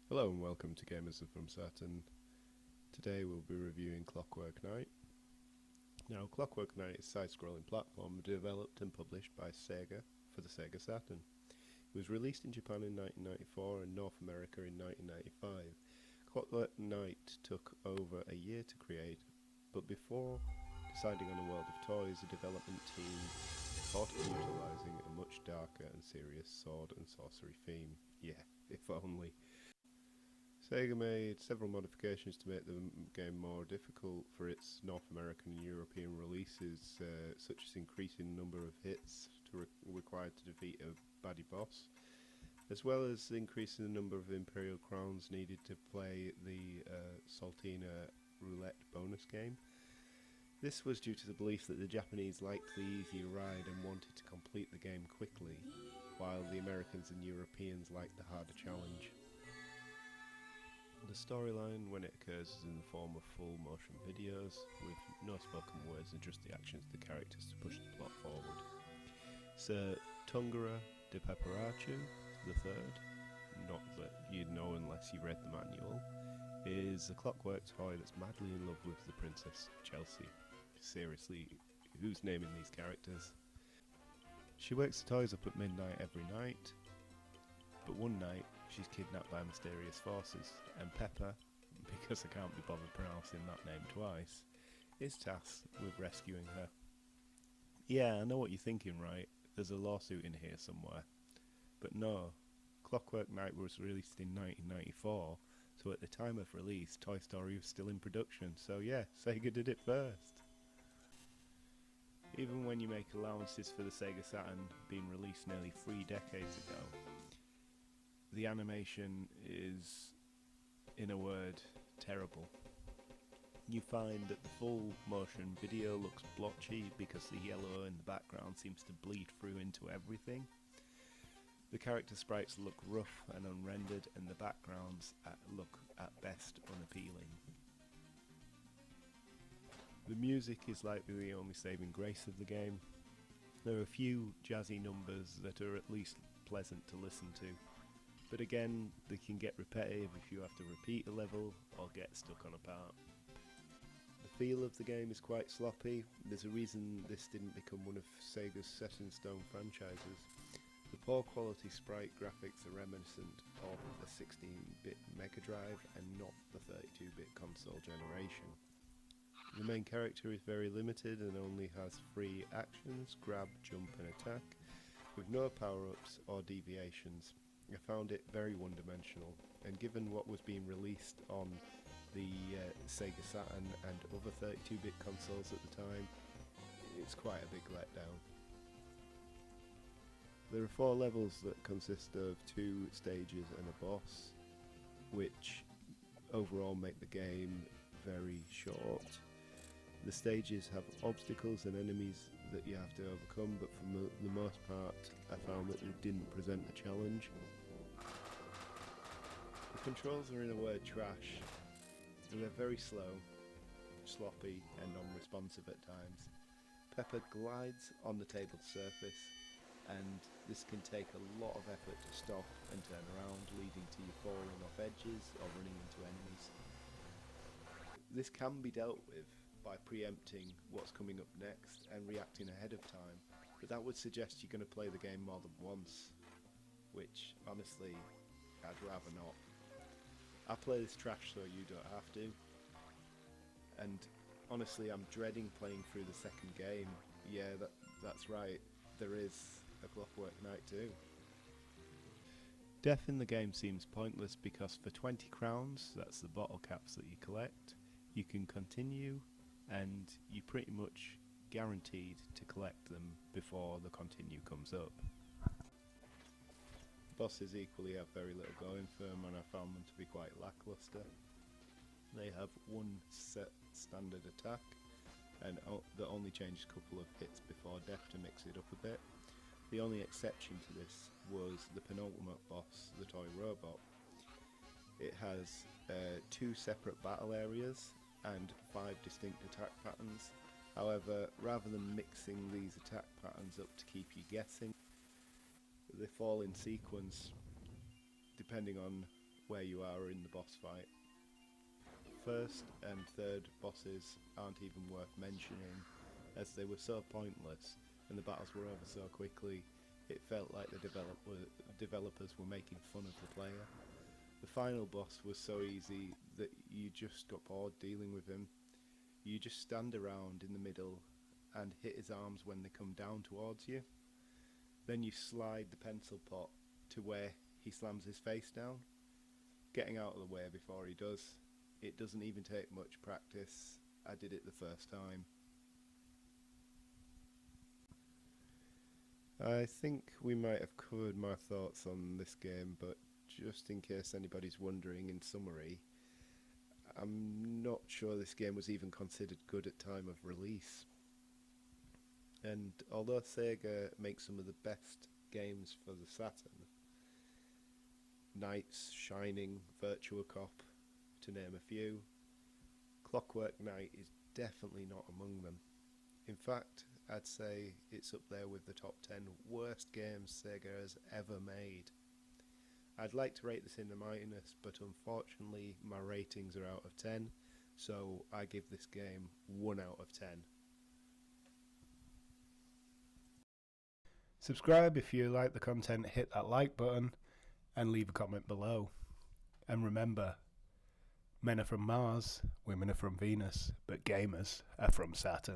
Hello and welcome to Gamers from Saturn. Today we'll be reviewing Clockwork Knight. Now, Clockwork Knight is a side-scrolling platform developed and published by Sega for the Sega Saturn. It was released in Japan in 1994 and North America in 1995. Clockwork Knight took over a year to create, but before deciding on a world of toys, the development team thought of utilising a much darker and serious sword and sorcery theme. Yeah, if only. Sega made several modifications to make the game more difficult for its North American and European releases, such as increasing the number of hits required to defeat a baddie boss, as well as increasing the number of Imperial Crowns needed to play the Saltina Roulette bonus game. This was due to the belief that the Japanese liked the easier ride and wanted to complete the game quickly, while the Americans and Europeans liked the harder challenge. The storyline, when it occurs, is in the form of full motion videos, with no spoken words and just the actions of the characters to push the plot forward. Sir Tungura de Peperachu III, not that you'd know unless you read the manual, is a clockwork toy that's madly in love with the Princess Chelsea. Seriously, who's naming these characters? She wakes the toys up at midnight every night, but one night she's kidnapped by mysterious forces, and Pepper, because I can't be bothered pronouncing that name twice, is tasked with rescuing her. Yeah, I know what you're thinking, right? There's a lawsuit in here somewhere. But no, Clockwork Knight was released in 1994, so at the time of release, Toy Story was still in production, so yeah, Sega did it first. Even when you make allowances for the Sega Saturn being released nearly 3 decades ago, the animation is, in a word, terrible. You find that the full motion video looks blotchy because the yellow in the background seems to bleed through into everything. The character sprites look rough and unrendered, and the backgrounds look at best unappealing. The music is likely the only saving grace of the game. There are a few jazzy numbers that are at least pleasant to listen to, but again, they can get repetitive if you have to repeat a level or get stuck on a part. The feel of the game is quite sloppy. There's a reason this didn't become one of Sega's set in stone franchises. The poor quality sprite graphics are reminiscent of the 16-bit Mega Drive and not the 32-bit console generation. The main character is very limited and only has 3 actions: grab, jump and attack, with no power-ups or deviations. I found it very one-dimensional, and given what was being released on the Sega Saturn and other 32-bit consoles at the time, it's quite a big letdown. There are 4 levels that consist of 2 stages and a boss, which overall make the game very short. The stages have obstacles and enemies that you have to overcome, but for the most part I found that it didn't present a challenge. The controls are, in a word, trash, and they're very slow, sloppy and non-responsive at times. Pepper glides on the table surface, and this can take a lot of effort to stop and turn around, leading to you falling off edges or running into enemies. This can be dealt with by preempting what's coming up next and reacting ahead of time, but that would suggest you're going to play the game more than once, which honestly I'd rather not. I play this trash so you don't have to, and honestly I'm dreading playing through the second game. Yeah, that's right, there is a Clockwork Knight too. Death in the game seems pointless because for 20 crowns, that's the bottle caps that you collect, you can continue, and you're pretty much guaranteed to collect them before the continue comes up. Bosses equally have very little going for them, and I found them to be quite lackluster. They have one set standard attack, and that only changes a couple of hits before death to mix it up a bit. The only exception to this was the penultimate boss, the toy robot. It has 2 separate battle areas and 5 distinct attack patterns. However, rather than mixing these attack patterns up to keep you guessing, they fall in sequence depending on where you are in the boss fight. First and third bosses aren't even worth mentioning, as they were so pointless and the battles were over so quickly it felt like the developers were making fun of the player. The final boss was so easy that you just got bored dealing with him. You just stand around in the middle and hit his arms when they come down towards you. Then you slide the pencil pot to where he slams his face down, getting out of the way before he does. It doesn't even take much practice. I did it the first time. I think we might have covered my thoughts on this game, but just in case anybody's wondering, in summary, I'm not sure this game was even considered good at time of release. And although Sega makes some of the best games for the Saturn, Knights, Shining, Virtua Cop, to name a few, Clockwork Knight is definitely not among them. In fact, I'd say it's up there with the top 10 worst games Sega has ever made. I'd like to rate this in the minus, but unfortunately my ratings are out of 10, so I give this game 1 out of 10. Subscribe if you like the content, hit that like button, and leave a comment below. And remember, men are from Mars, women are from Venus, but gamers are from Saturn.